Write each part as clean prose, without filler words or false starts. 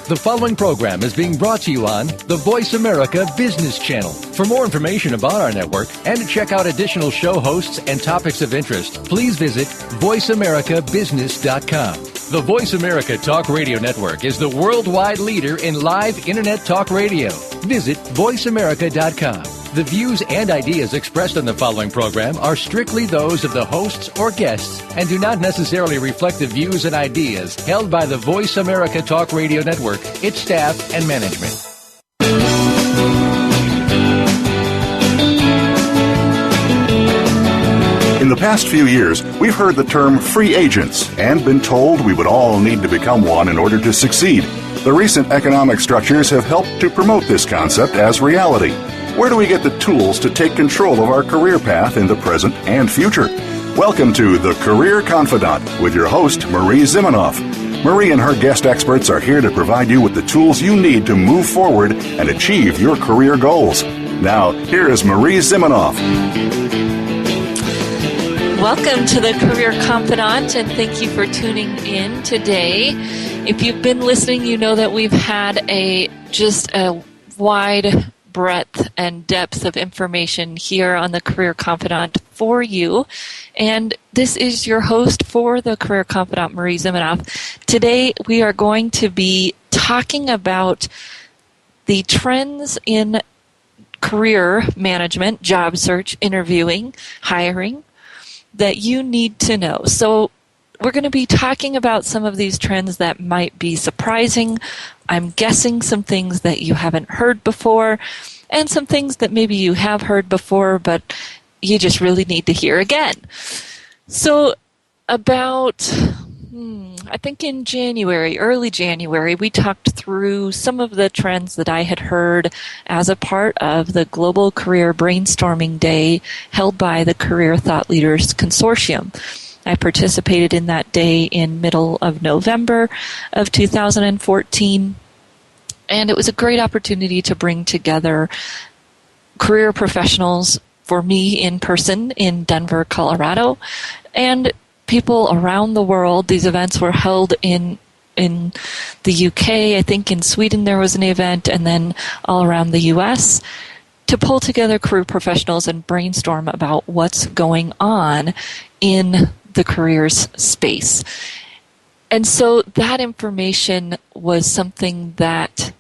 The following program is being brought to you on the Voice America Business Channel. For more information about our network and to check out additional show hosts and topics of interest, please visit voiceamericabusiness.com. The Voice America Talk Radio Network is the worldwide leader in live Internet talk radio. Visit voiceamerica.com. The views and ideas expressed on the following program are strictly those of the hosts or guests and do not necessarily reflect the views and ideas held by the Voice America Talk Radio Network, its staff, and management. In the past few years, we've heard the term free agents and been told we would all need to become one in order to succeed. The recent economic structures have helped to promote this concept as reality. Where do we get the tools to take control of our career path in the present and future? Welcome to The Career Confidant with your host, Marie Zimenoff. Marie and her guest experts are here to provide you with the tools you need to move forward and achieve your career goals. Now, here is Marie Zimenoff. Welcome to The Career Confidant, and thank you for tuning in today. If you've been listening, you know that we've had just a wide breadth and depth of information here on the Career Confidant for you. And this is your host for the Career Confidant, Marie Zimenoff. Today we are going to be talking about the trends in career management, job search, interviewing, hiring that you need to know. So we're going to be talking about some of these trends that might be surprising. I'm guessing some things that you haven't heard before, and some things that maybe you have heard before, but you just really need to hear again. So about, I think in early January, we talked through some of the trends that I had heard as a part of the Global Career Brainstorming Day held by the Career Thought Leaders Consortium. I participated in that day in middle of November of 2014, and it was a great opportunity to bring together career professionals for me in person in Denver, Colorado, and people around the world. These events were held in the UK. I think in Sweden there was an event, and then all around the US, to pull together career professionals and brainstorm about what's going on in the careers space. And so that information was something that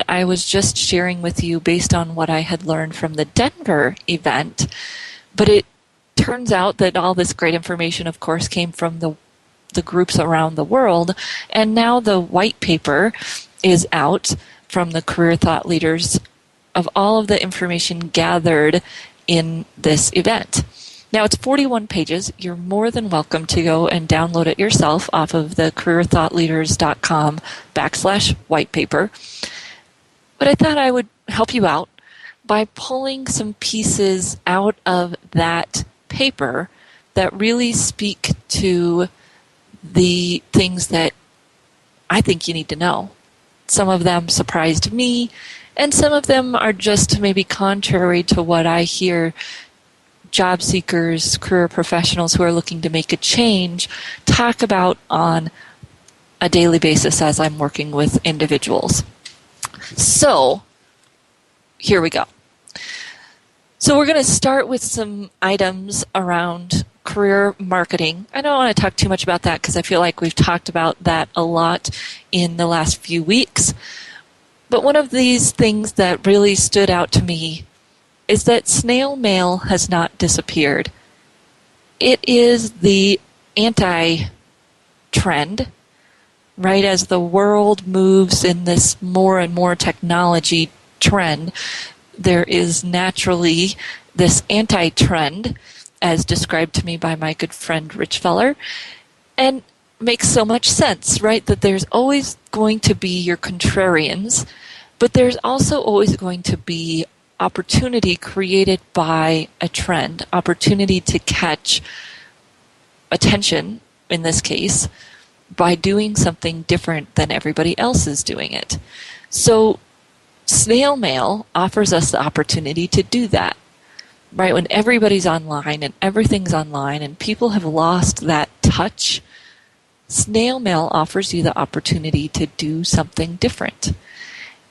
I was just sharing with you based on what I had learned from the Denver event. But it turns out that all this great information, of course, came from the groups around the world. And now the white paper is out from the Career Thought Leaders of all of the information gathered in this event. Now, it's 41 pages. You're more than welcome to go and download it yourself off of the careerthoughtleaders.com/white paper. But I thought I would help you out by pulling some pieces out of that paper that really speak to the things that I think you need to know. Some of them surprised me, and some of them are just maybe contrary to what I hear job seekers, career professionals who are looking to make a change talk about on a daily basis as I'm working with individuals. So, here we go. So we're going to start with some items around career marketing. I don't want to talk too much about that because I feel like we've talked about that a lot in the last few weeks. But one of these things that really stood out to me is that snail mail has not disappeared. It is the anti-trend, right? As the world moves in this more and more technology trend, there is naturally this anti-trend, as described to me by my good friend Rich Feller, and makes so much sense, right? That there's always going to be your contrarians, but there's also always going to be opportunity created by a trend, opportunity to catch attention, in this case, by doing something different than everybody else is doing it. So snail mail offers us the opportunity to do that, right? When everybody's online and everything's online and people have lost that touch snail mail offers you the opportunity to do something different.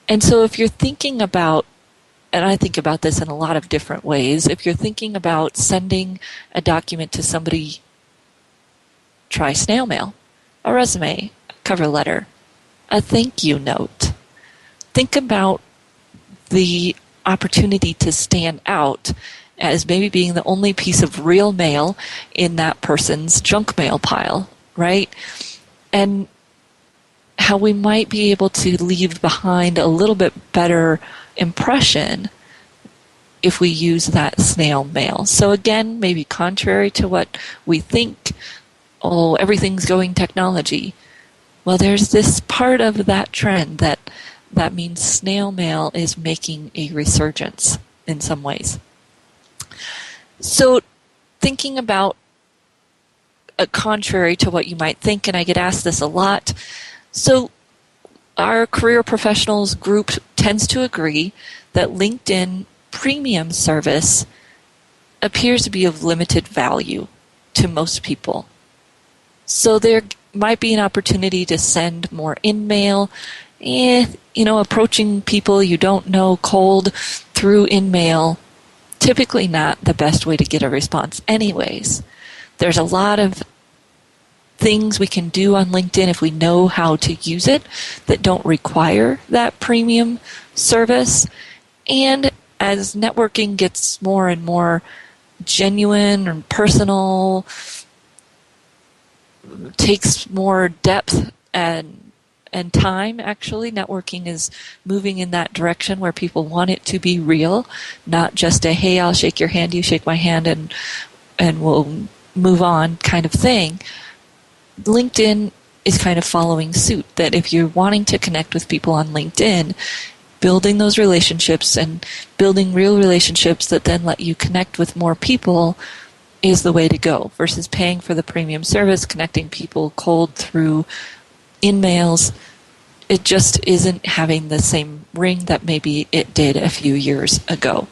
And so if you're thinking about, and I think about this in a lot of different ways, if you're thinking about sending a document to somebody, try snail mail, a resume, a cover letter, a thank you note. Think about the opportunity to stand out as maybe being the only piece of real mail in that person's junk mail pile, right? And how we might be able to leave behind a little bit better impression if we use that snail mail. So again, maybe contrary to what we think, oh, everything's going technology. Well, there's this part of that trend that means snail mail is making a resurgence in some ways. So thinking about contrary to what you might think, and I get asked this a lot, so our career professionals group tends to agree that LinkedIn premium service appears to be of limited value to most people. So there might be an opportunity to send more in-mail, approaching people you don't know cold through in-mail, typically not the best way to get a response anyways. There's a lot of things we can do on LinkedIn if we know how to use it that don't require that premium service. And as networking gets more and more genuine and personal, takes more depth and time, actually, networking is moving in that direction where people want it to be real, not just a, hey, I'll shake your hand, you shake my hand, and we'll move on kind of thing. LinkedIn is kind of following suit, that if you're wanting to connect with people on LinkedIn, building those relationships and building real relationships that then let you connect with more people is the way to go, versus paying for the premium service, connecting people cold through in-mails. It just isn't having the same ring that maybe it did a few years ago,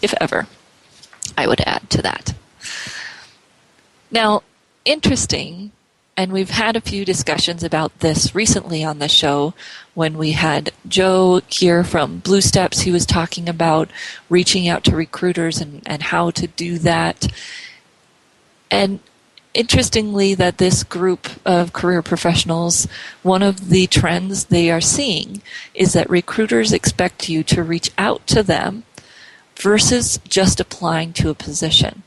if ever, I would add to that. Now, interesting, and we've had a few discussions about this recently on the show when we had Joe here from Blue Steps. He was talking about reaching out to recruiters and how to do that. And interestingly, that this group of career professionals, one of the trends they are seeing is that recruiters expect you to reach out to them versus just applying to a position.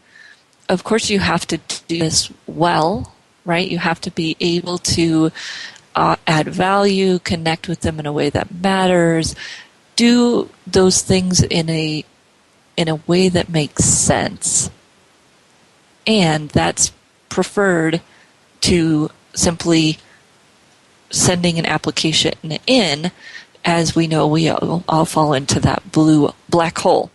Of course, you have to do this well, right? You have to be able to add value, connect with them in a way that matters, do those things in a way that makes sense. And that's preferred to simply sending an application in, as we know we all fall into that black hole.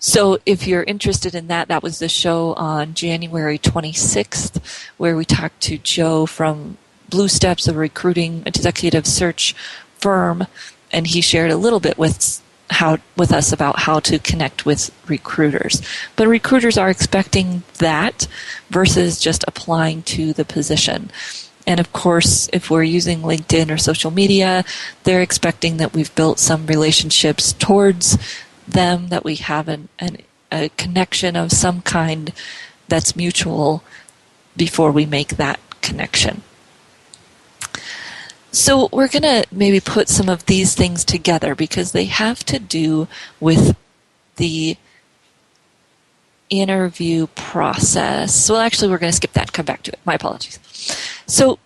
So if you're interested in that, that was the show on January 26th, where we talked to Joe from Blue Steps, a recruiting executive search firm, and he shared a little bit with us about how to connect with recruiters. But recruiters are expecting that versus just applying to the position. And of course, if we're using LinkedIn or social media, they're expecting that we've built some relationships towards them, that we have a connection of some kind that's mutual before we make that connection. So we're going to maybe put some of these things together because they have to do with the interview process. Well, actually, we're going to skip that and come back to it. My apologies. So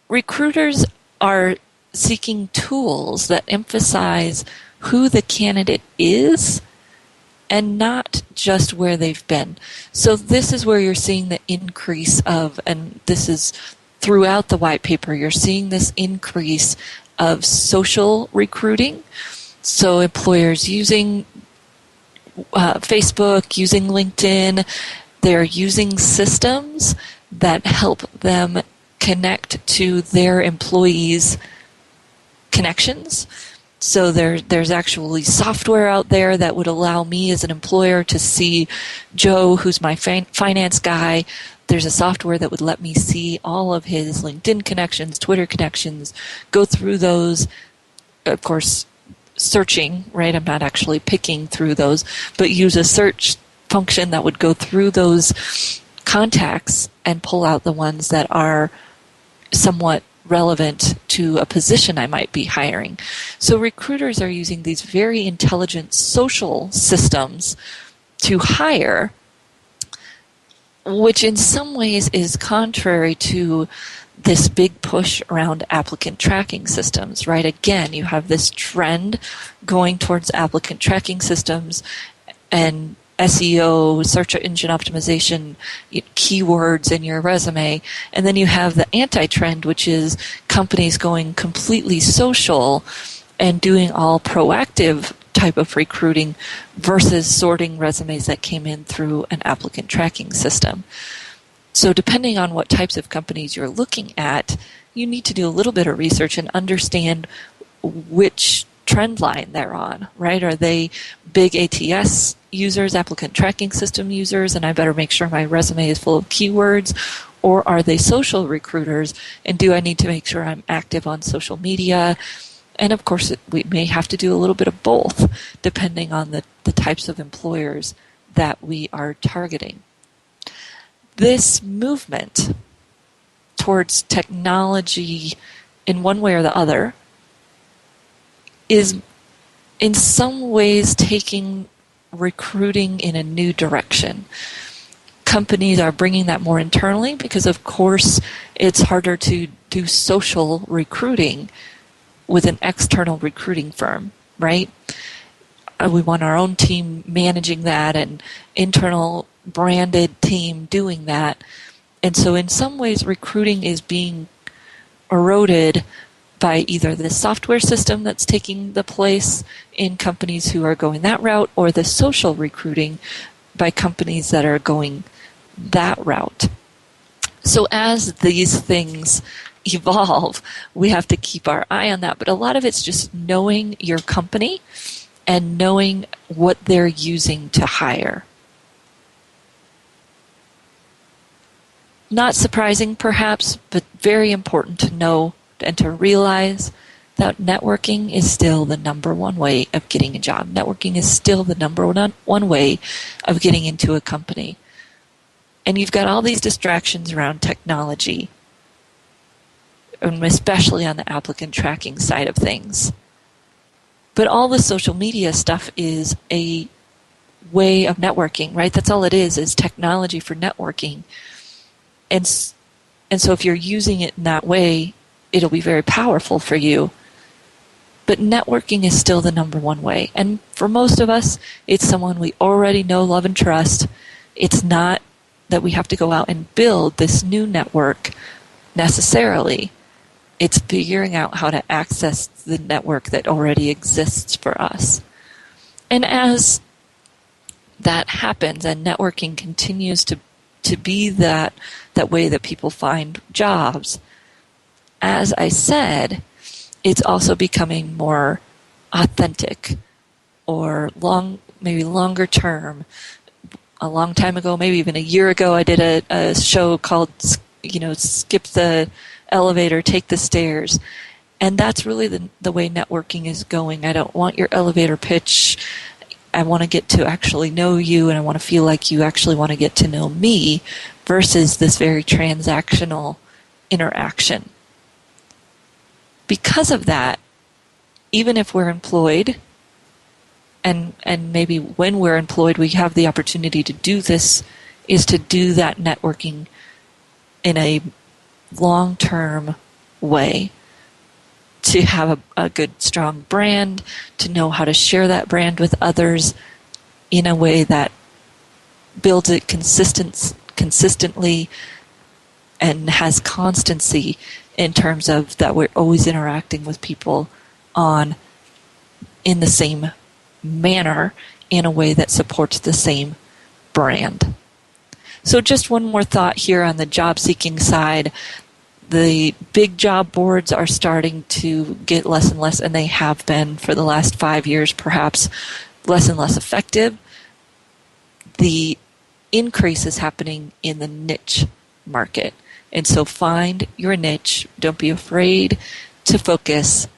recruiters are seeking tools that emphasize who the candidate is and not just where they've been. So this is where you're seeing the increase of, and this is throughout the white paper, you're seeing this increase of social recruiting. So employers using Facebook, using LinkedIn, they're using systems that help them connect to their employees' connections So there's actually software out there that would allow me as an employer to see Joe, who's my finance guy. There's a software that would let me see all of his LinkedIn connections, Twitter connections, go through those, of course, searching, right? I'm not actually picking through those, but use a search function that would go through those contacts and pull out the ones that are somewhat relevant to a position I might be hiring. So recruiters are using these very intelligent social systems to hire, which in some ways is contrary to this big push around applicant tracking systems, right? Again, you have this trend going towards applicant tracking systems and SEO, search engine optimization, keywords in your resume. And then you have the anti-trend, which is companies going completely social and doing all proactive type of recruiting versus sorting resumes that came in through an applicant tracking system. So depending on what types of companies you're looking at, you need to do a little bit of research and understand which trend line they're on, right? Are they big ATS users, applicant tracking system users, and I better make sure my resume is full of keywords? Or are they social recruiters, and do I need to make sure I'm active on social media? And of course, we may have to do a little bit of both, depending on the types of employers that we are targeting. This movement towards technology in one way or the other is in some ways taking recruiting in a new direction. Companies are bringing that more internally because, of course, it's harder to do social recruiting with an external recruiting firm, right? We want our own team managing that and internal branded team doing that. And so in some ways, recruiting is being eroded by either the software system that's taking the place in companies who are going that route, or the social recruiting by companies that are going that route. So as these things evolve, we have to keep our eye on that. But a lot of it's just knowing your company and knowing what they're using to hire. Not surprising, perhaps, but very important to know and to realize that networking is still the number one way of getting a job. Networking is still the number one way of getting into a company. And you've got all these distractions around technology, and especially on the applicant tracking side of things. But all the social media stuff is a way of networking, right? That's all it is technology for networking. And so if you're using it in that way, it'll be very powerful for you. But networking is still the number one way. And for most of us, it's someone we already know, love, and trust. It's not that we have to go out and build this new network necessarily. It's figuring out how to access the network that already exists for us. And as that happens and networking continues to be that way that people find jobs, as I said, it's also becoming more authentic or maybe longer term. A long time ago, maybe even a year ago, I did a show called, Skip the Elevator, Take the Stairs. And that's really the way networking is going. I don't want your elevator pitch. I want to get to actually know you, and I want to feel like you actually want to get to know me versus this very transactional interaction. Because of that, even if we're employed, and maybe when we're employed we have the opportunity to do this, is to do that networking in a long-term way, to have a good, strong brand, to know how to share that brand with others in a way that builds it consistently and has constancy in terms of that we're always interacting with people in the same manner, in a way that supports the same brand. So just one more thought here on the job-seeking side. The big job boards are starting to get less and less, and they have been for the last 5 years, perhaps less and less effective. The increase is happening in the niche market. And so find your niche. Don't be afraid to focus.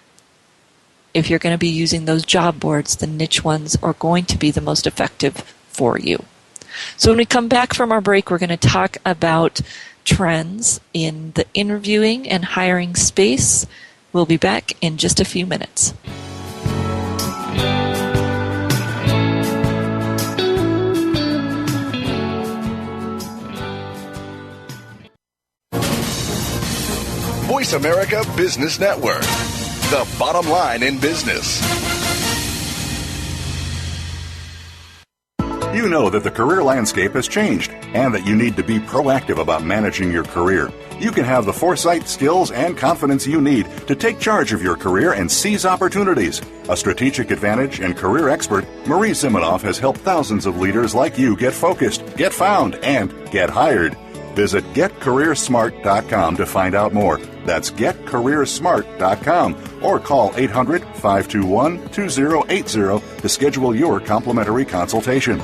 If you're going to be using those job boards, the niche ones are going to be the most effective for you. So when we come back from our break, we're going to talk about trends in the interviewing and hiring space. We'll be back in just a few minutes. Voice America Business Network, the bottom line in business. You know that the career landscape has changed and that you need to be proactive about managing your career. You can have the foresight, skills, and confidence you need to take charge of your career and seize opportunities. A strategic advantage and career expert, Marie Zimenoff has helped thousands of leaders like you get focused, get found, and get hired. Visit getcareersmart.com to find out more. That's getcareersmart.com or call 800-521-2080 to schedule your complimentary consultation.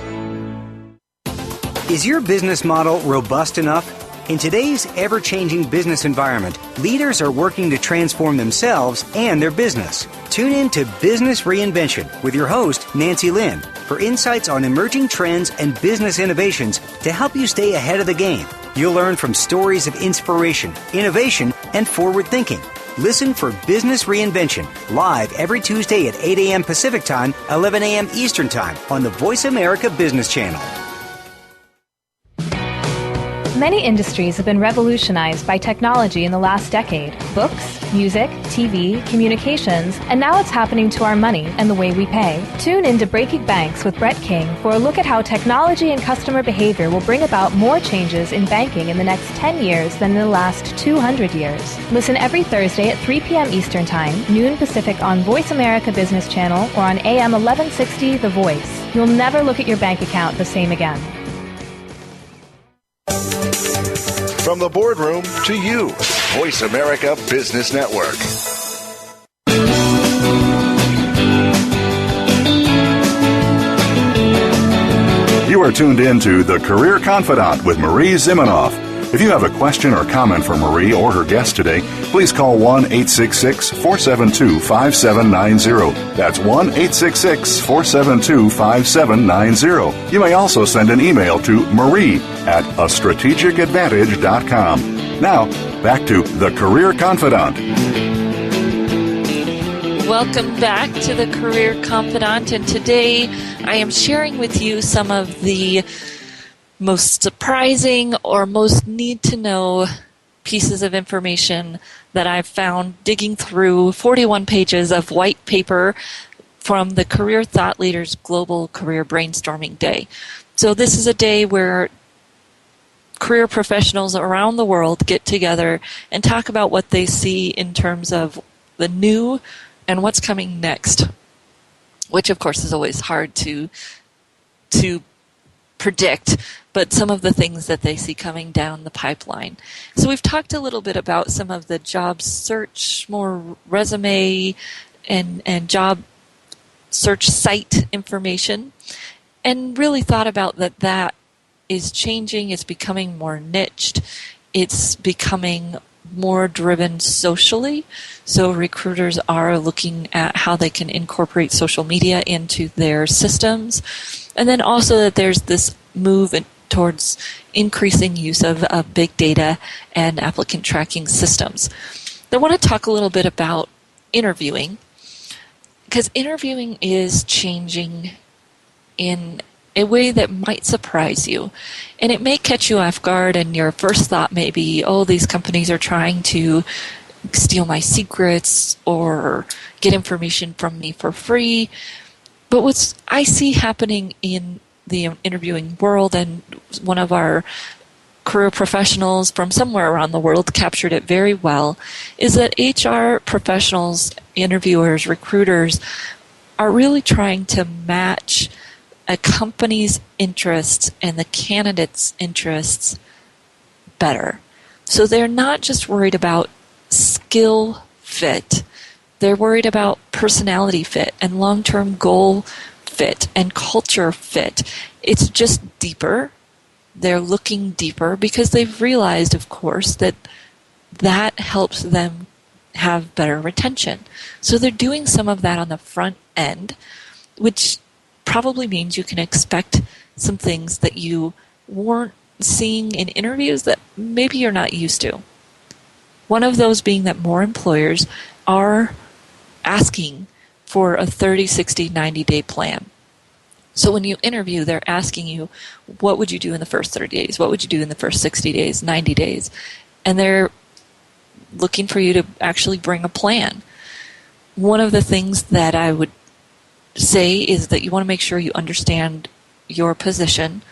Is your business model robust enough? In today's ever-changing business environment, leaders are working to transform themselves and their business. Tune in to Business Reinvention with your host, Nancy Lynn, for insights on emerging trends and business innovations to help you stay ahead of the game. You'll learn from stories of inspiration, innovation, and forward thinking. Listen for Business Reinvention, live every Tuesday at 8 a.m. Pacific Time, 11 a.m. Eastern Time on the Voice America Business Channel. Many industries have been revolutionized by technology in the last decade. Books, music, TV, communications, and now it's happening to our money and the way we pay. Tune in to Breaking Banks with Brett King for a look at how technology and customer behavior will bring about more changes in banking in the next 10 years than in the last 200 years. Listen every Thursday at 3 p.m. Eastern Time, noon Pacific on Voice America Business Channel or on AM 1160 The Voice. You'll never look at your bank account the same again. From the boardroom to you, Voice America Business Network. You are tuned in to The Career Confidante with Marie Zimenoff. If you have a question or comment for Marie or her guest today, please call 1-866-472-5790. That's 1-866-472-5790. You may also send an email to marie@astrategicadvantage.com. Now, back to The Career Confidante. Welcome back to The Career Confidante, and today I am sharing with you some of the most surprising or most need-to-know pieces of information that I've found digging through 41 pages of white paper from the Career Thought Leaders Global Career Brainstorming Day. So this is a day where career professionals around the world get together and talk about what they see in terms of the new and what's coming next, which of course is always hard to predict, but some of the things that they see coming down the pipeline. So we've talked a little bit about some of the job search, more resume and job search site information, and really thought about that is changing. It's becoming more niched. It's becoming more driven socially. So recruiters are looking at how they can incorporate social media into their systems. And then also that there's this move towards increasing use of big data and applicant tracking systems. I want to talk a little bit about interviewing, because interviewing is changing in a way that might surprise you. And it may catch you off guard, and your first thought may be, oh, these companies are trying to steal my secrets or get information from me for free. But what I see happening in the interviewing world, and one of our career professionals from somewhere around the world captured it very well, is that HR professionals, interviewers, recruiters are really trying to match a company's interests and the candidate's interests better. So they're not just worried about skill fit. They're worried about personality fit and long-term goal fit and culture fit. It's just deeper. They're looking deeper because they've realized, of course, that helps them have better retention. So they're doing some of that on the front end, which probably means you can expect some things that you weren't seeing in interviews that maybe you're not used to. One of those being that more employers are asking for a 30, 60, 90-day plan. So when you interview, they're asking you, what would you do in the first 30 days? What would you do in the first 60 days, 90 days? And they're looking for you to actually bring a plan. One of the things that I would say is that you want to make sure you understand your position,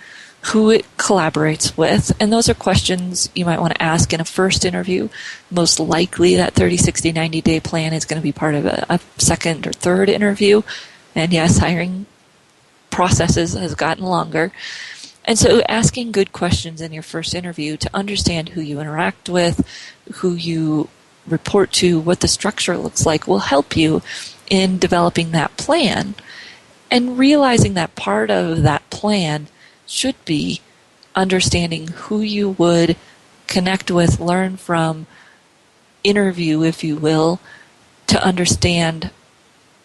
who it collaborates with, and those are questions you might want to ask in a first interview. Most likely that 30, 60, 90-day plan is going to be part of a second or third interview. And yes, hiring processes has gotten longer. And so asking good questions in your first interview to understand who you interact with, who you report to, what the structure looks like will help you in developing that plan and realizing that part of that plan should be understanding who you would connect with, learn from, interview, if you will, to understand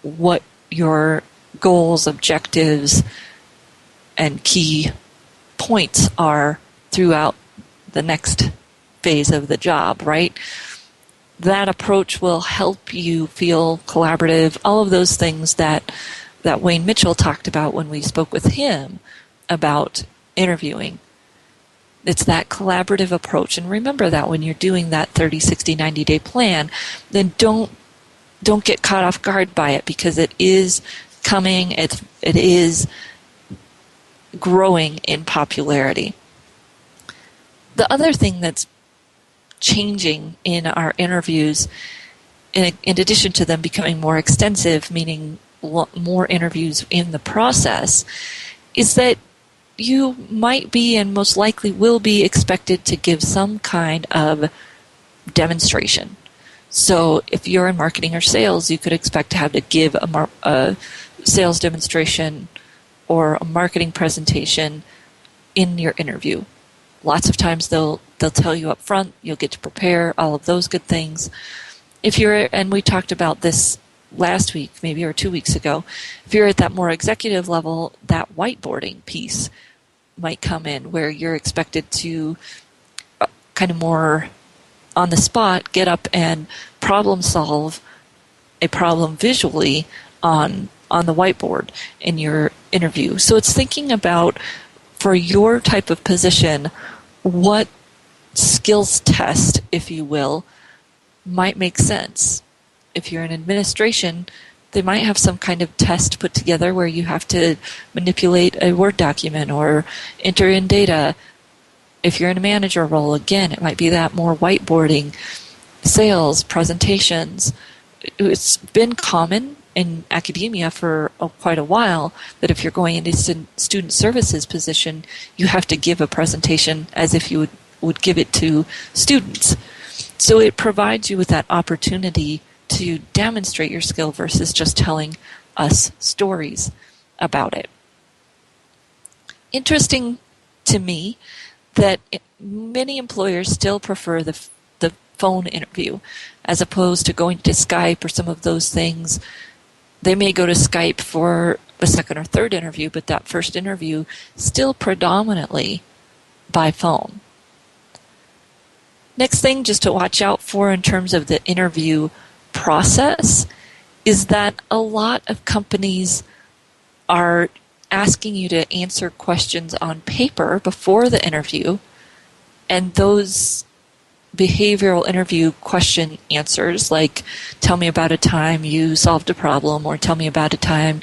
what your goals, objectives, and key points are throughout the next phase of the job, right? That approach will help you feel collaborative, all of those things that Wayne Mitchell talked about when we spoke with him about interviewing. It's that collaborative approach. And remember that when you're doing that 30, 60, 90-day plan, then don't get caught off guard by it because it is coming, it is growing in popularity. The other thing that's changing in our interviews, in addition to them becoming more extensive, meaning more interviews in the process, is that you might be and most likely will be expected to give some kind of demonstration. So if you're in marketing or sales, you could expect to have to give a sales demonstration or a marketing presentation in your interview. Lots of times they'll tell you up front, you'll get to prepare, all of those good things. And we talked about this last week, maybe or 2 weeks ago, if you're at that more executive level, that whiteboarding piece might come in where you're expected to kind of more on the spot get up and problem solve a problem visually on the whiteboard in your interview. So it's thinking about, for your type of position, what skills test, if you will, might make sense. If you're in administration, they might have some kind of test put together where you have to manipulate a Word document or enter in data. If you're in a manager role, again, it might be that more whiteboarding, sales, presentations. It's been common in academia for quite a while that if you're going into student services position, you have to give a presentation as if you would give it to students. So it provides you with that opportunity to demonstrate your skill versus just telling us stories about it. Interesting to me that many employers still prefer the phone interview as opposed to going to Skype or some of those things. They may go to Skype for a second or third interview, but that first interview still predominantly by phone. Next thing just to watch out for in terms of the interview process is that a lot of companies are asking you to answer questions on paper before the interview, and those behavioral interview question answers, like tell me about a time you solved a problem or tell me about a time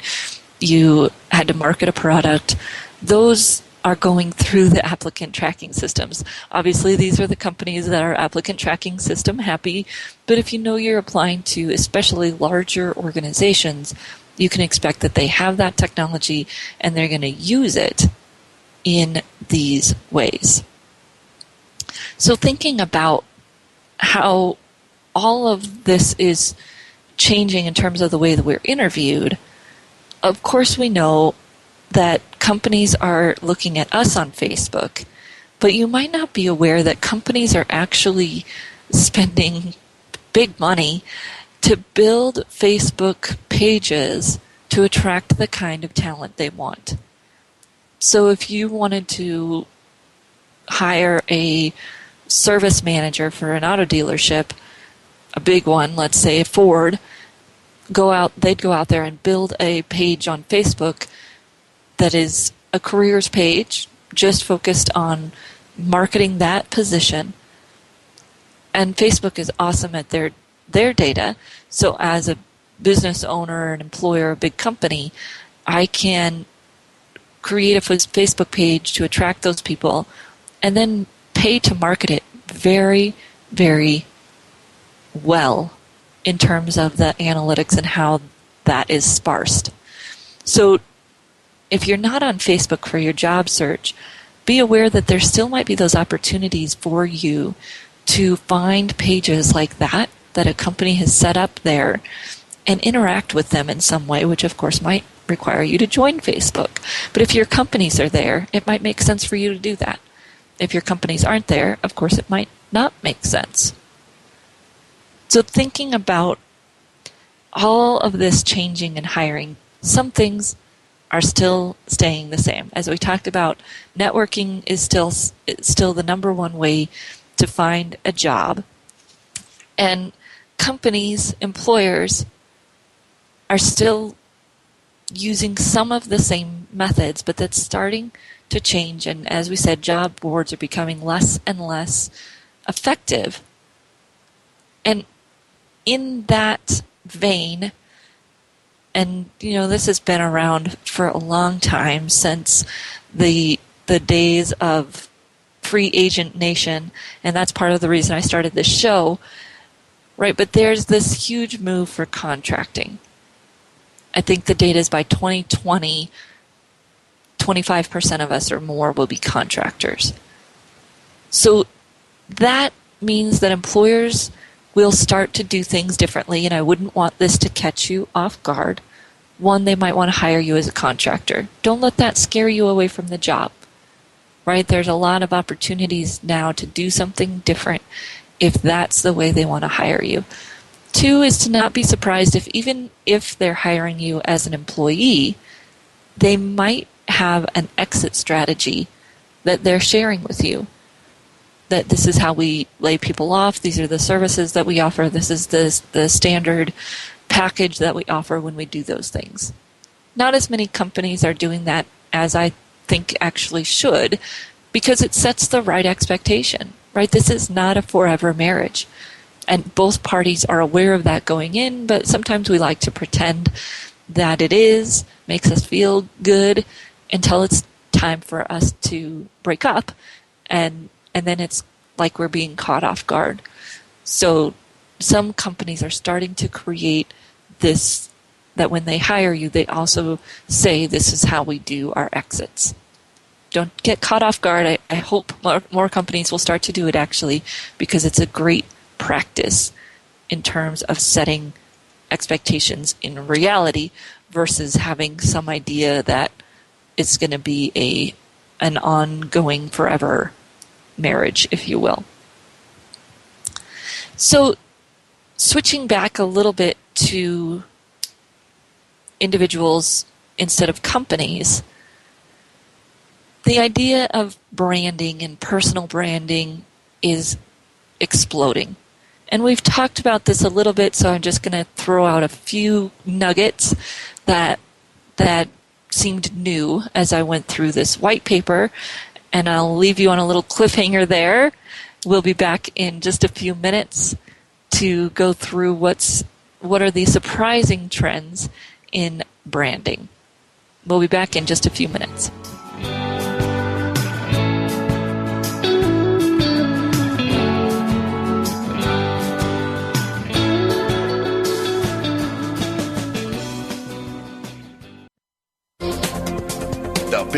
you had to market a product, those are going through the applicant tracking systems. Obviously, these are the companies that are applicant tracking system happy, but if you know you're applying to especially larger organizations, you can expect that they have that technology and they're going to use it in these ways. So thinking about how all of this is changing in terms of the way that we're interviewed, of course we know that companies are looking at us on Facebook, but you might not be aware that companies are actually spending big money to build Facebook pages to attract the kind of talent they want. So if you wanted to hire a service manager for an auto dealership, a big one, let's say Ford, they'd go out there and build a page on Facebook that is a careers page, just focused on marketing that position. And Facebook is awesome at their data. So as a business owner, an employer, a big company, I can create a Facebook page to attract those people and then pay to market it very, very well in terms of the analytics and how that is sparsed. So if you're not on Facebook for your job search, be aware that there still might be those opportunities for you to find pages like that a company has set up there and interact with them in some way, which of course might require you to join Facebook. But if your companies are there, it might make sense for you to do that. If your companies aren't there, of course it might not make sense. So thinking about all of this changing and hiring, some things are still staying the same. As we talked about, networking is still the number one way to find a job. And companies, employers, are still using some of the same methods, but that's starting to change. And as we said, job boards are becoming less and less effective. And in that vein, and this has been around for a long time, since the days of free agent nation, and that's part of the reason I started this show, right? But there's this huge move for contracting. I think the data is by 2020, 25% of us or more will be contractors. So that means that employers will start to do things differently, and I wouldn't want this to catch you off guard. One, they might want to hire you as a contractor. Don't let that scare you away from the job, right? There's a lot of opportunities now to do something different if that's the way they want to hire you. Two is to not be surprised even if they're hiring you as an employee, they might have an exit strategy that they're sharing with you. That this is how we lay people off, these are the services that we offer, this is the standard package that we offer when we do those things. Not as many companies are doing that as I think actually should, because it sets the right expectation, right? This is not a forever marriage. And both parties are aware of that going in, but sometimes we like to pretend that it is, makes us feel good, until it's time for us to break up, and then it's like we're being caught off guard. So some companies are starting to create this, that when they hire you, they also say this is how we do our exits. Don't get caught off guard. I hope more companies will start to do it, actually, because it's a great practice in terms of setting expectations in reality versus having some idea that it's going to be an ongoing forever marriage, if you will. So switching back a little bit to individuals instead of companies, the idea of branding and personal branding is exploding. And we've talked about this a little bit, so I'm just going to throw out a few nuggets that seemed new as I went through this white paper, and I'll leave you on a little cliffhanger there. We'll be back in just a few minutes to go through what are the surprising trends in branding. We'll be back in just a few minutes.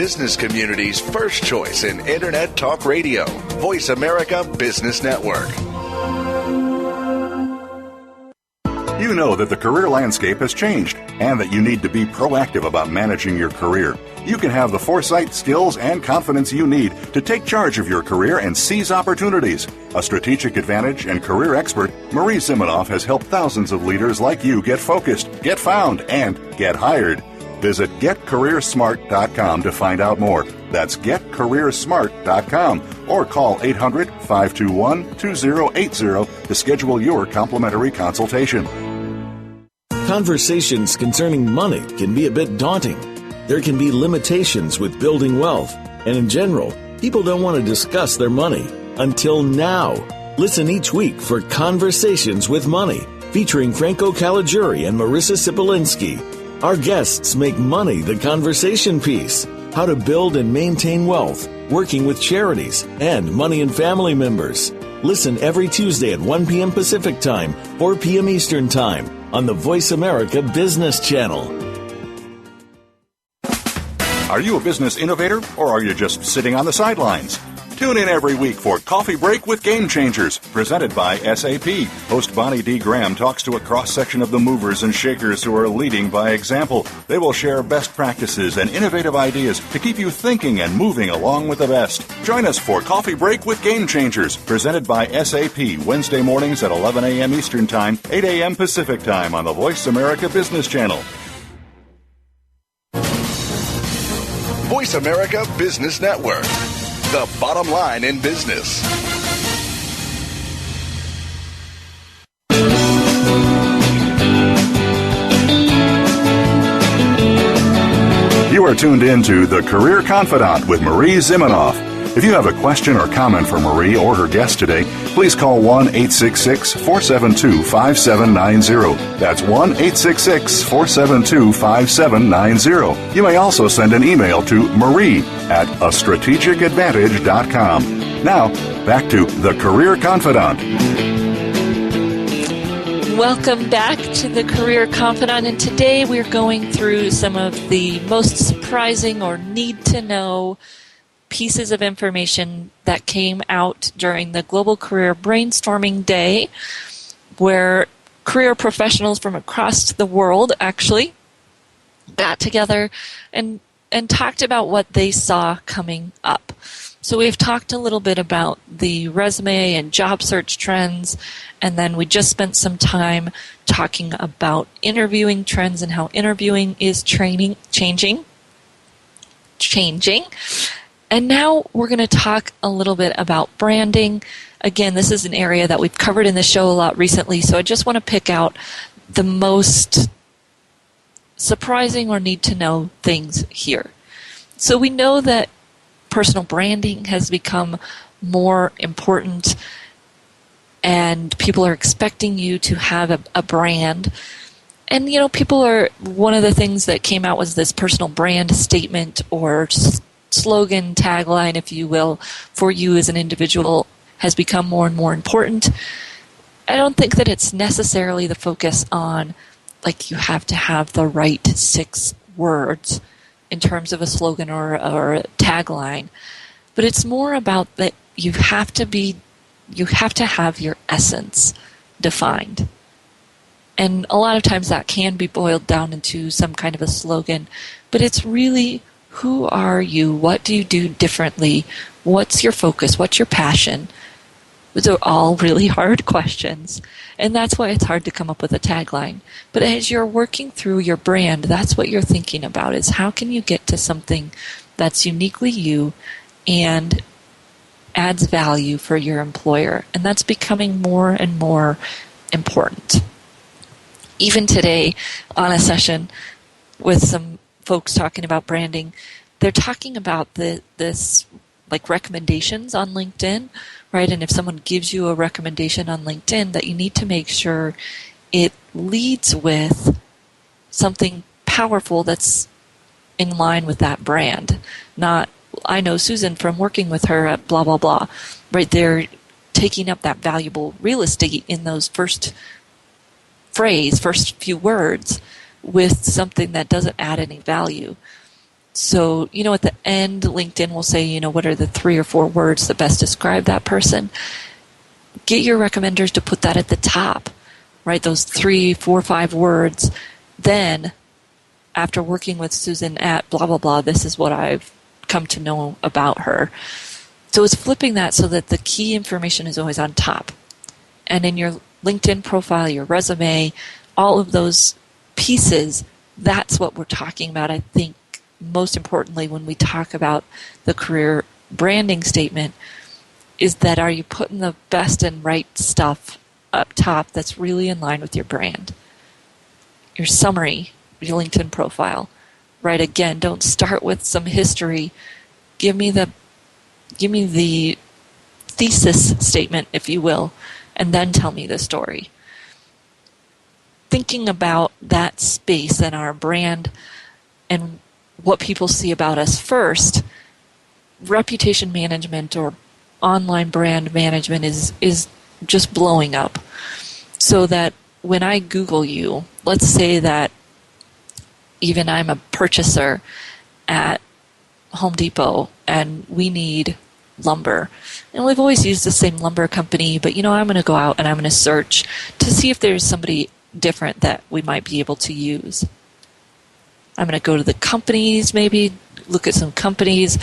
business community's first choice in Internet Talk Radio, Voice America Business Network. You know that the career landscape has changed and that you need to be proactive about managing your career. You can have the foresight, skills, and confidence you need to take charge of your career and seize opportunities. A strategic advantage and career expert, Marie Zimenoff has helped thousands of leaders like you get focused, get found, and get hired. Visit getcareersmart.com to find out more. That's getcareersmart.com or call 800-521-2080 to schedule your complimentary consultation. Conversations concerning money can be a bit daunting. There can be limitations with building wealth, and in general, people don't want to discuss their money until now. Listen each week for Conversations with Money, featuring Franco Caligiuri and Marissa Sipolinski. Our guests make money the conversation piece, how to build and maintain wealth, working with charities, and money and family members. Listen every Tuesday at 1 p.m. Pacific Time, 4 p.m. Eastern Time on the Voice America Business Channel. Are you a business innovator or are you just sitting on the sidelines? Tune in every week for Coffee Break with Game Changers, presented by SAP. Host Bonnie D. Graham talks to a cross-section of the movers and shakers who are leading by example. They will share best practices and innovative ideas to keep you thinking and moving along with the best. Join us for Coffee Break with Game Changers, presented by SAP, Wednesday mornings at 11 a.m. Eastern Time, 8 a.m. Pacific Time on the Voice America Business Channel. Voice America Business Network, the bottom line in business. You are tuned in to The Career Confidante with Marie Zimenoff. If you have a question or comment for Marie or her guest today, please call 1-866-472-5790. That's 1-866-472-5790. You may also send an email to marie@astrategicadvantage.com. Now, back to The Career Confidante. Welcome back to the Career Confidant, and today we're going through some of the most surprising or need-to-know pieces of information that came out during the Global Career Brainstorming Day, where career professionals from across the world actually got together and talked about what they saw coming up. So we've talked a little bit about the resume and job search trends, and then we just spent some time talking about interviewing trends and how interviewing is changing. And now we're going to talk a little bit about branding. Again, this is an area that we've covered in the show a lot recently, so I just want to pick out the most surprising or need-to-know things here. So we know that personal branding has become more important, and people are expecting you to have a brand. And, one of the things that came out was this personal brand statement or slogan, tagline, if you will, for you as an individual has become more and more important. I don't think that it's necessarily the focus on, you have to have the right 6 words in terms of a slogan or a tagline, but it's more about that you have to have your essence defined. And a lot of times that can be boiled down into some kind of a slogan, but it's really, who are you? What do you do differently? What's your focus? What's your passion? Those are all really hard questions, and that's why it's hard to come up with a tagline. But as you're working through your brand, that's what you're thinking about, is how can you get to something that's uniquely you and adds value for your employer. And that's becoming more and more important. Even today, on a session with some folks talking about branding, they're talking about this recommendations on LinkedIn, right? And if someone gives you a recommendation on LinkedIn, that you need to make sure it leads with something powerful that's in line with that brand. Not, I know Susan from working with her at blah, blah, blah, right? They're taking up that valuable real estate in those first few words with something that doesn't add any value. So, at the end, LinkedIn will say, what are the 3 or 4 words that best describe that person? Get your recommenders to put that at the top, right? Those 3, 4, 5 words. Then, after working with Susan at blah, blah, blah, this is what I've come to know about her. So it's flipping that so that the key information is always on top. And in your LinkedIn profile, your resume, all of those pieces, that's what we're talking about, I think, most importantly when we talk about the career branding statement, is that are you putting the best and right stuff up top that's really in line with your brand? Your summary, your LinkedIn profile, right? Again, don't start with some history. Give me the thesis statement, if you will, and then tell me the story. Thinking about that space and our brand and what people see about us first, reputation management or online brand management is just blowing up. So that when I Google you, let's say that even I'm a purchaser at Home Depot and we need lumber. And we've always used the same lumber company, but I'm going to go out and I'm going to search to see if there's somebody different that we might be able to use. I'm going to go to the companies, maybe look at some companies.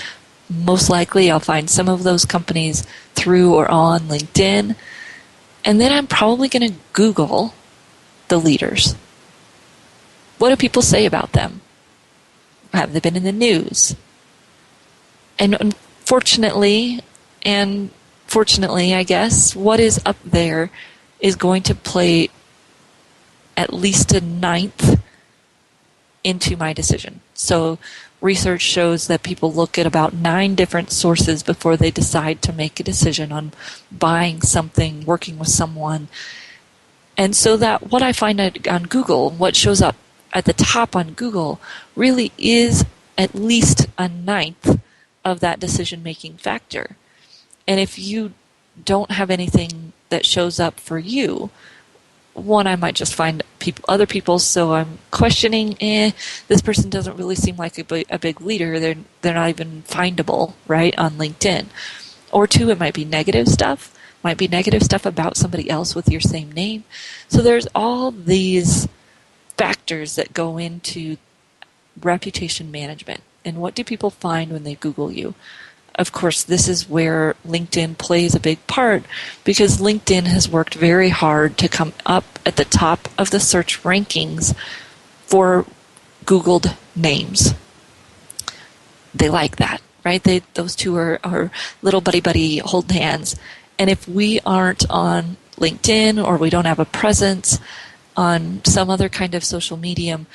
Most likely I'll find some of those companies through or on LinkedIn. And then I'm probably going to Google the leaders. What do people say about them? Have they been in the news? And unfortunately, and fortunately, I guess, what is up there is going to play at least a 9th into my decision. So research shows that people look at about 9 different sources before they decide to make a decision on buying something, working with someone. And so that what I find on Google, what shows up at the top on Google, really is at least a 9th of that decision-making factor. And if you don't have anything that shows up for you, one, I might just find other people, so I'm questioning, this person doesn't really seem like a big leader. They're not even findable, right, on LinkedIn. Or 2, it might be negative stuff. Might be negative stuff about somebody else with your same name. So there's all these factors that go into reputation management. And what do people find when they Google you? Of course, this is where LinkedIn plays a big part because LinkedIn has worked very hard to come up at the top of the search rankings for Googled names. They like that, right? Those two are little buddy holding hands. And if we aren't on LinkedIn or we don't have a presence on some other kind of social medium,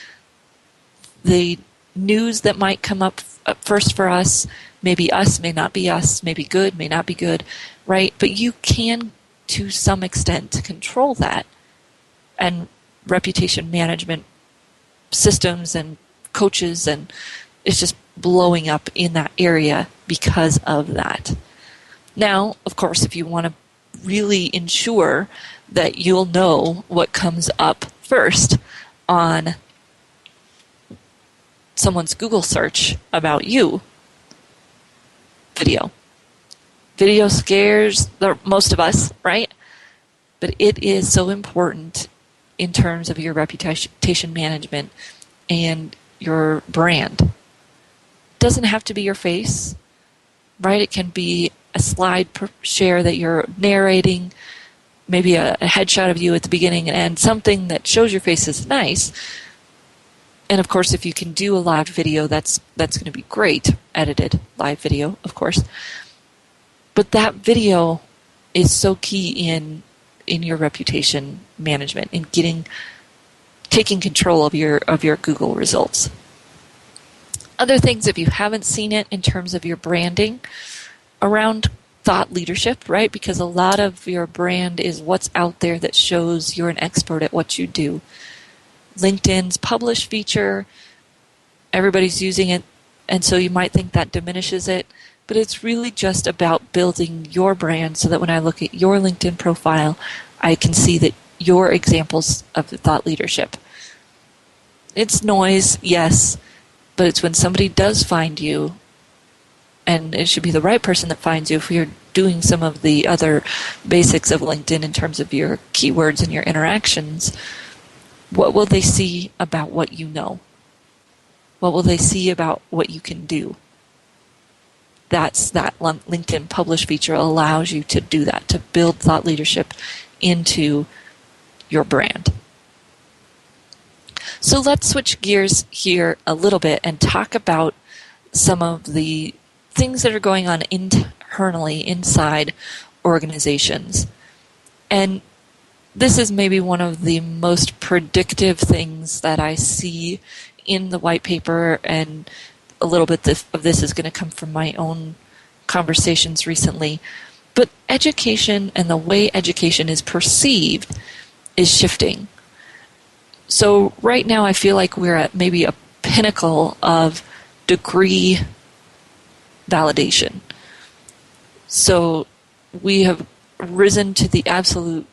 the news that might come up first for us, maybe us, may not be us, maybe good, may not be good, right? But you can, to some extent, control that. And reputation management systems and coaches, and it's just blowing up in that area because of that. Now, of course, if you want to really ensure that you'll know what comes up first on someone's Google search about you, video. Video scares most of us, right? But it is so important in terms of your reputation management and your brand. It doesn't have to be your face, right? It can be a slide share that you're narrating, maybe a headshot of you at the beginning and end, something that shows your face is nice. And of course, if you can do a live video, that's going to be great. Edited live video, of course. But that video is so key in your reputation management, in taking control of your Google results. Other things, if you haven't seen it in terms of your branding, around thought leadership, right? Because a lot of your brand is what's out there that shows you're an expert at what you do. LinkedIn's publish feature, everybody's using it, and so you might think that diminishes it, but it's really just about building your brand so that when I look at your LinkedIn profile, I can see that you're examples of thought leadership. It's noise, yes, But it's when somebody does find you, and it should be the right person that finds you if you're doing some of the other basics of LinkedIn in terms of your keywords and your interactions, what will they see about what you know? What will they see about what you can do? That's that LinkedIn Publish feature allows you to do that, to build thought leadership into your brand. So let's switch gears here a little bit and talk about some of the things that are going on internally inside organizations. And this is maybe one of the most predictive things that I see in the white paper, and a little bit of this is going to come from my own conversations recently. But education and the way education is perceived is shifting. So right now I feel like we're at maybe a pinnacle of degree validation. So we have risen to the absolute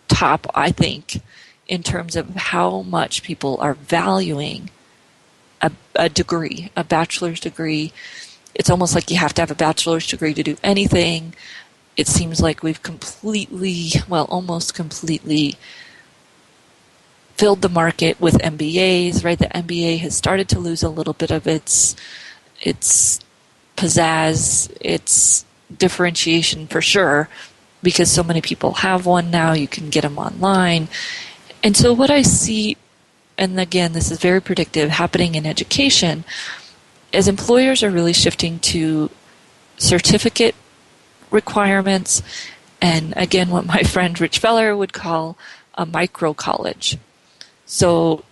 top, I think, in terms of how much people are valuing a degree, a bachelor's degree. It's almost like you have to have a bachelor's degree to do anything. It seems like we've almost completely filled the market with MBAs, right? The MBA has started to lose a little bit of its pizzazz, its differentiation for sure, because so many people have one now. You can get them online. And so what I see, and again, this is very predictive, happening in education, as employers are really shifting to certificate requirements, and again, what my friend Rich Feller would call a micro college. So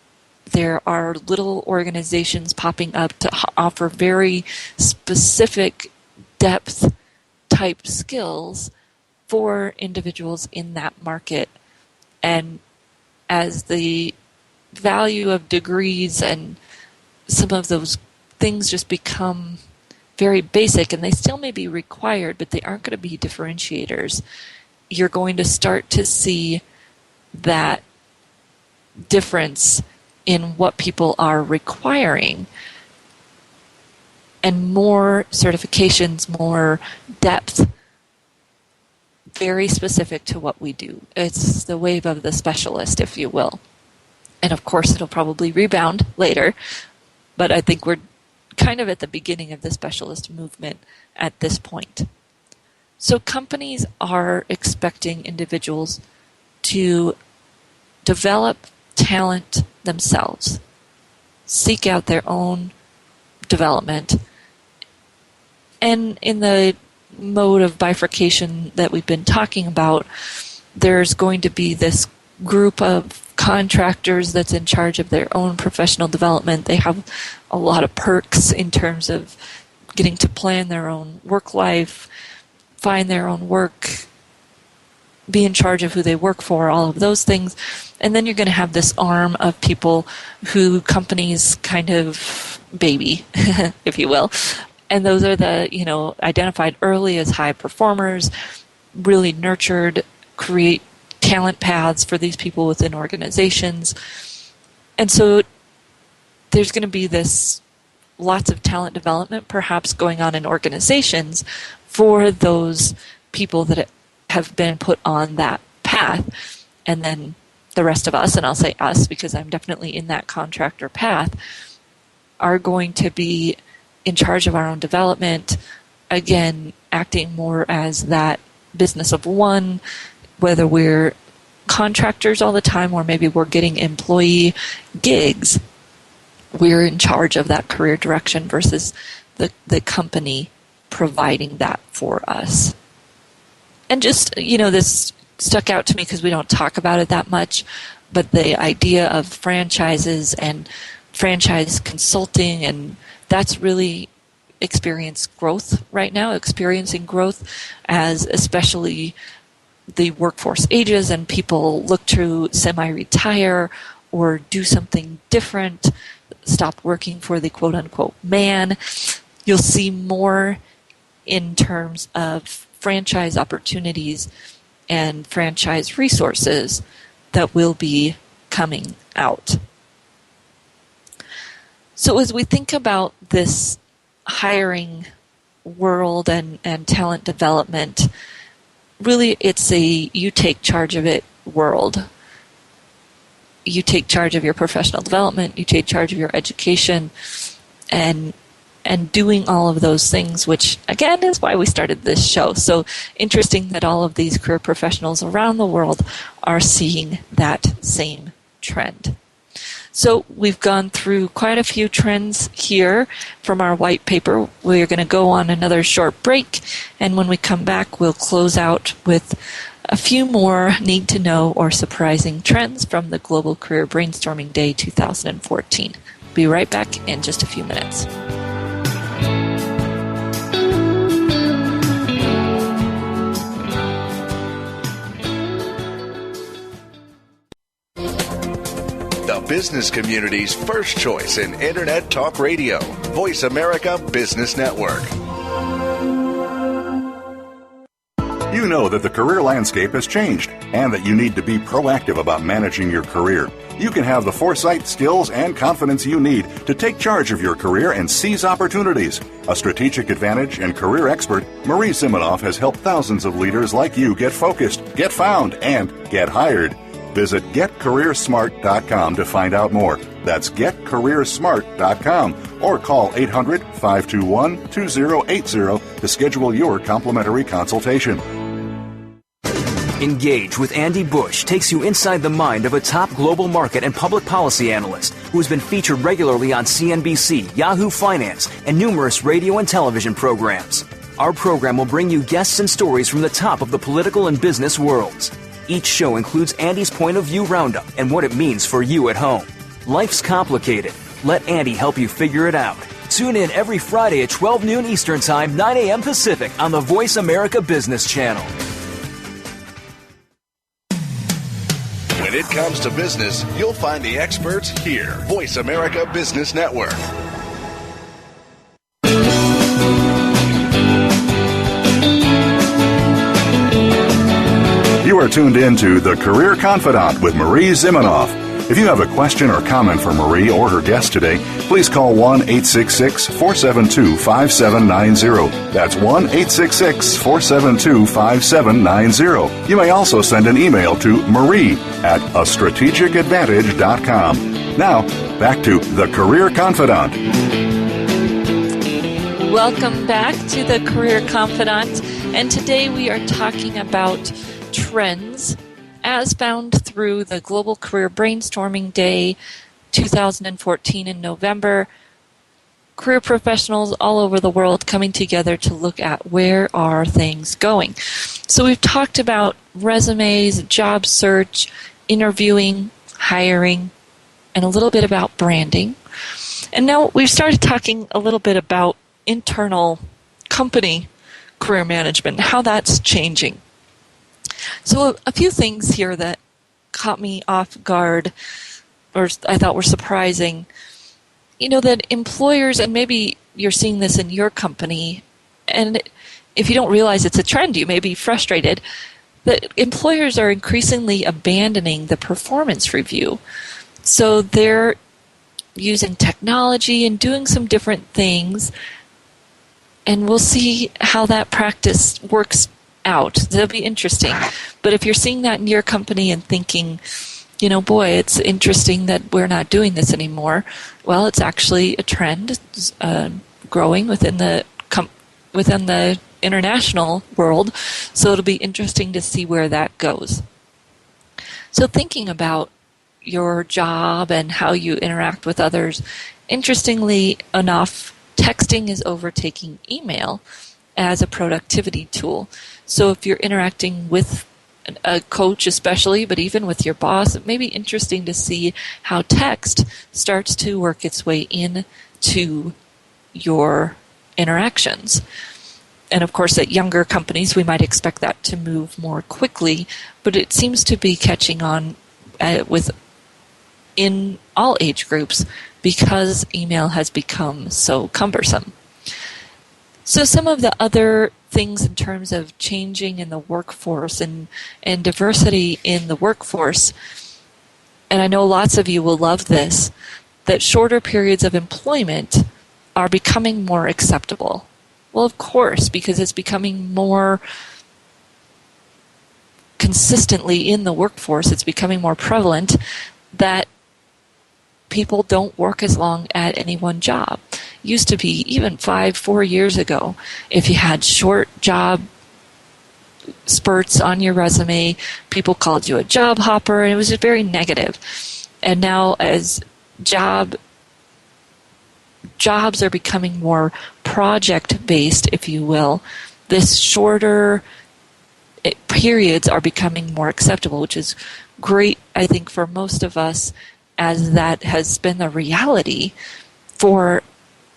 there are little organizations popping up to offer very specific depth type skills for individuals in that market. And as the value of degrees and some of those things just become very basic, and they still may be required, but they aren't going to be differentiators, you're going to start to see that difference in what people are requiring, and more certifications, more depth, very specific to what we do. It's the wave of the specialist, if you will. And of course, it'll probably rebound later, but I think we're kind of at the beginning of the specialist movement at this point. So companies are expecting individuals to develop talent themselves, seek out their own development, and in the mode of bifurcation that we've been talking about, there's going to be this group of contractors that's in charge of their own professional development. They have a lot of perks in terms of getting to plan their own work life, find their own work, be in charge of who they work for, all of those things. And then you're going to have this arm of people who companies kind of baby, if you will. And those are the, identified early as high performers, really nurtured, create talent paths for these people within organizations. And so there's going to be this lots of talent development perhaps going on in organizations for those people that have been put on that path. And then the rest of us, and I'll say us because I'm definitely in that contractor path, are going to be in charge of our own development, again, acting more as that business of one, whether we're contractors all the time or maybe we're getting employee gigs, we're in charge of that career direction versus the company providing that for us. And just, this stuck out to me because we don't talk about it that much, but the idea of franchises and franchise consulting, and that's really experiencing growth as especially the workforce ages and people look to semi-retire or do something different, stop working for the quote-unquote man. You'll see more in terms of franchise opportunities and franchise resources that will be coming out. So as we think about this hiring world and talent development, really it's a you take charge of it world. You take charge of your professional development, you take charge of your education, and doing all of those things, which again is why we started this show. So interesting that all of these career professionals around the world are seeing that same trend. So we've gone through quite a few trends here from our white paper. We're going to go on another short break, and when we come back, we'll close out with a few more need-to-know or surprising trends from the Global Career Brainstorming Day 2014. Be right back in just a few minutes. The business community's first choice in Internet Talk Radio. Voice America Business Network. You know that the career landscape has changed and that you need to be proactive about managing your career. You can have the foresight, skills, and confidence you need to take charge of your career and seize opportunities. A strategic advantage and career expert, Marie Zimenoff has helped thousands of leaders like you get focused, get found, and get hired. Visit getcareersmart.com to find out more. That's getcareersmart.com or call 800-521-2080 to schedule your complimentary consultation. Engage with Andy Bush takes you inside the mind of a top global market and public policy analyst who has been featured regularly on CNBC, Yahoo Finance, and numerous radio and television programs. Our program will bring you guests and stories from the top of the political and business worlds. Each show includes Andy's point of view roundup and what it means for you at home. Life's complicated. Let Andy help you figure it out. Tune in every Friday at 12 noon Eastern Time, 9 a.m. Pacific on the Voice America Business Channel. When it comes to business, you'll find the experts here. Voice America Business Network. You are tuned in to The Career Confidant with Marie Zimenoff. If you have a question or comment for Marie or her guest today, please call 1-866-472-5790. That's 1-866-472-5790. You may also send an email to marie@astrategicadvantage.com. Now, back to The Career Confidant. Welcome back to The Career Confidant, and today we are talking about trends as found through the Global Career Brainstorming Day 2014 in November. Career professionals all over the world coming together to look at where are things going. So we've talked about resumes, job search, interviewing, hiring, and a little bit about branding. And now we've started talking a little bit about internal company career management, how that's changing. So a few things here that caught me off guard or I thought were surprising. You know, that employers, and maybe you're seeing this in your company, and if you don't realize it's a trend, you may be frustrated, that employers are increasingly abandoning the performance review. So they're using technology and doing some different things, and we'll see how that practice works out. That'll be interesting. But if you're seeing that in your company and thinking, you know, boy, it's interesting that we're not doing this anymore, well, it's actually a trend growing within the international world, so it'll be interesting to see where that goes. So thinking about your job and how you interact with others, interestingly enough, texting is overtaking email as a productivity tool. So if you're interacting with a coach especially, but even with your boss, it may be interesting to see how text starts to work its way into your interactions. And of course, at younger companies, we might expect that to move more quickly, but it seems to be catching on in all age groups because email has become so cumbersome. So some of the other things in terms of changing in the workforce and diversity in the workforce, and I know lots of you will love this, that shorter periods of employment are becoming more acceptable. Well, of course, because it's becoming more consistently in the workforce, it's becoming more prevalent that people don't work as long at any one job. Used to be even 4 years ago, if you had short job spurts on your resume, people called you a job hopper, and it was just very negative. And now as jobs are becoming more project-based, if you will, this shorter periods are becoming more acceptable, which is great, I think, for most of us, as that has been the reality for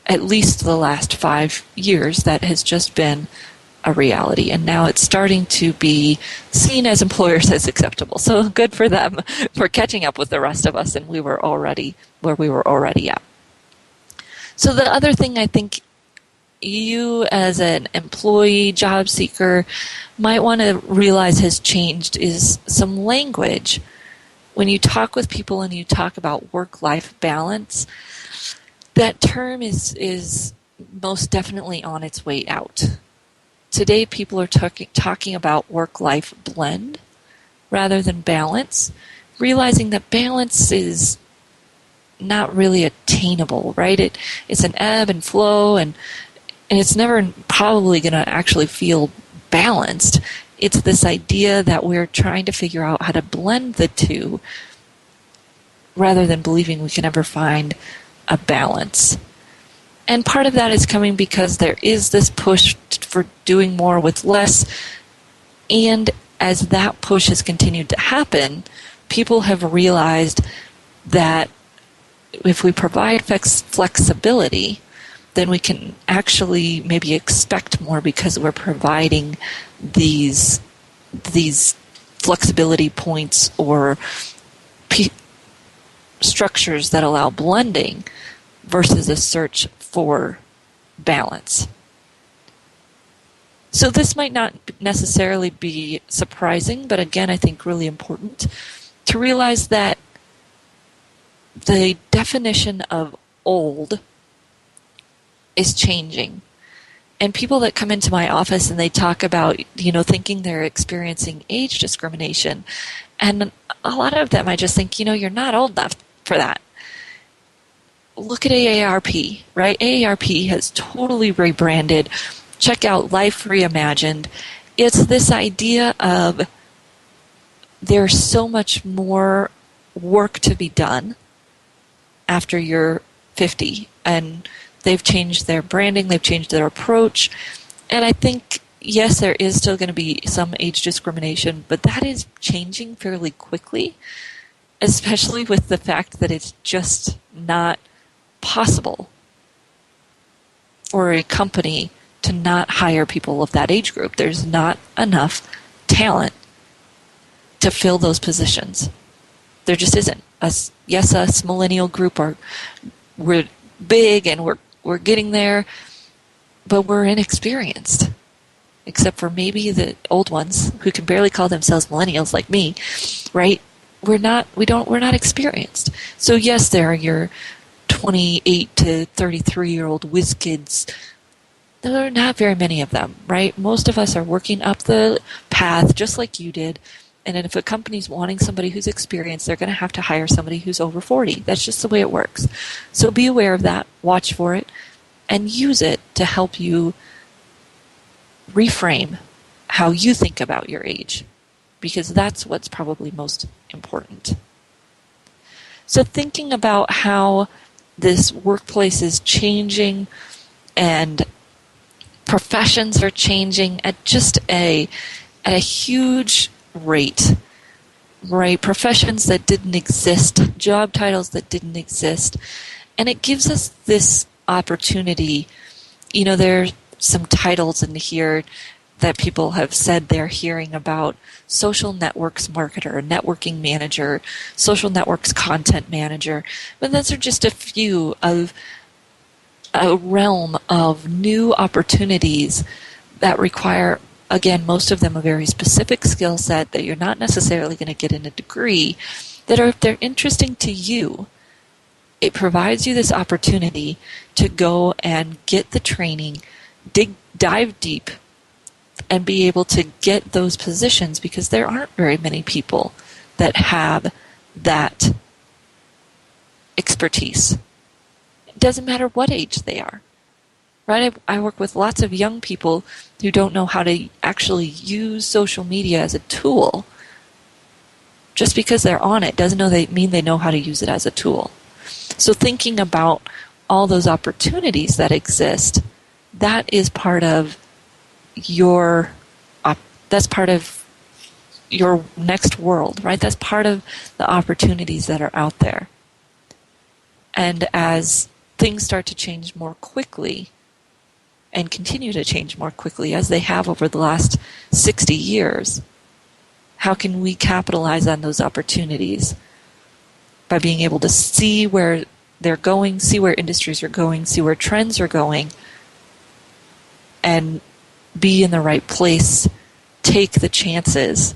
at least the last 5 years. That has just been a reality, and now it's starting to be seen as employers as acceptable. So good for them for catching up with the rest of us, and we were already where we were already at. So the other thing I think you as an employee, job seeker, might want to realize has changed is some language. When you talk with people and you talk about work-life balance, that term is most definitely on its way out. Today people are talking about work-life blend rather than balance, realizing that balance is not really attainable, right? It's an ebb and flow, and it's never probably going to actually feel balanced. It's this idea that we're trying to figure out how to blend the two rather than believing we can ever find a balance. And part of that is coming because there is this push for doing more with less, and as that push has continued to happen, people have realized that if we provide flexibility, then we can actually maybe expect more because we're providing these flexibility points or structures that allow blending versus a search for balance. So this might not necessarily be surprising, but again, I think really important to realize that the definition of old is changing. And people that come into my office and they talk about, thinking they're experiencing age discrimination, and a lot of them I just think, you're not old enough for that. Look at AARP, right? AARP has totally rebranded. Check out Life Reimagined. It's this idea of there's so much more work to be done after you're 50, and they've changed their branding, they've changed their approach, and I think, yes, there is still going to be some age discrimination, but that is changing fairly quickly, especially with the fact that it's just not possible for a company to not hire people of that age group. There's not enough talent to fill those positions. There just isn't. Us millennial group we're big and we're getting there, but we're inexperienced. Except for maybe the old ones who can barely call themselves millennials like me, right? We're not experienced. So yes, there are your 28 to 33-year-old whiz kids. There are not very many of them, right? Most of us are working up the path just like you did. And if a company's wanting somebody who's experienced, they're going to have to hire somebody who's over 40. That's just the way it works. So be aware of that, watch for it, and use it to help you reframe how you think about your age, because that's what's probably most important. So thinking about how this workplace is changing and professions are changing at just a huge rate, right? Professions that didn't exist, job titles that didn't exist, and it gives us this opportunity. There's some titles in here that people have said they're hearing about: social networks marketer, networking manager, social networks content manager. But those are just a few of a realm of new opportunities that require, again, most of them a very specific skill set that you're not necessarily going to get in a degree, that are, if they're interesting to you, it provides you this opportunity to go and get the training, dive deep, and be able to get those positions, because there aren't very many people that have that expertise. It doesn't matter what age they are, right? I work with lots of young people who don't know how to actually use social media as a tool. Just because they're on it doesn't mean they know how to use it as a tool. So thinking about all those opportunities that exist, that is part of your next world, right? That's part of the opportunities that are out there. And as things start to change more quickly and continue to change more quickly as they have over the last 60 years, how can we capitalize on those opportunities? By being able to see where they're going, see where industries are going, see where trends are going, and be in the right place, take the chances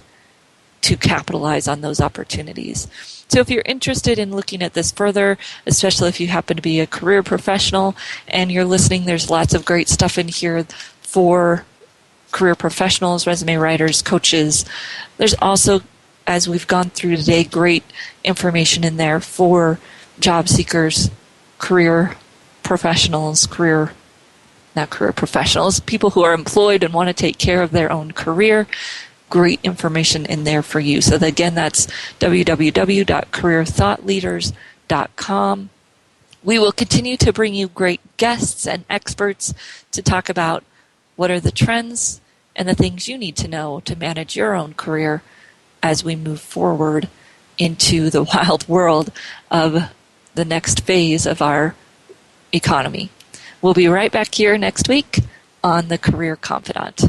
to capitalize on those opportunities. So if you're interested in looking at this further, especially if you happen to be a career professional and you're listening, there's lots of great stuff in here for career professionals, resume writers, coaches. There's also, as we've gone through today, great information in there for job seekers, career professionals, people who are employed and want to take care of their own career. Great information in there for you. So again, that's www.careerthoughtleaders.com. We will continue to bring you great guests and experts to talk about what are the trends and the things you need to know to manage your own career as we move forward into the wild world of the next phase of our economy. We'll be right back here next week on The Career Confidant.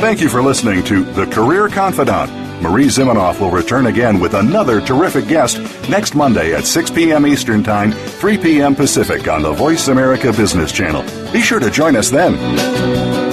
Thank you for listening to The Career Confidant. Marie Zimenoff will return again with another terrific guest next Monday at 6 p.m. Eastern Time, 3 p.m. Pacific on the Voice America Business Channel. Be sure to join us then.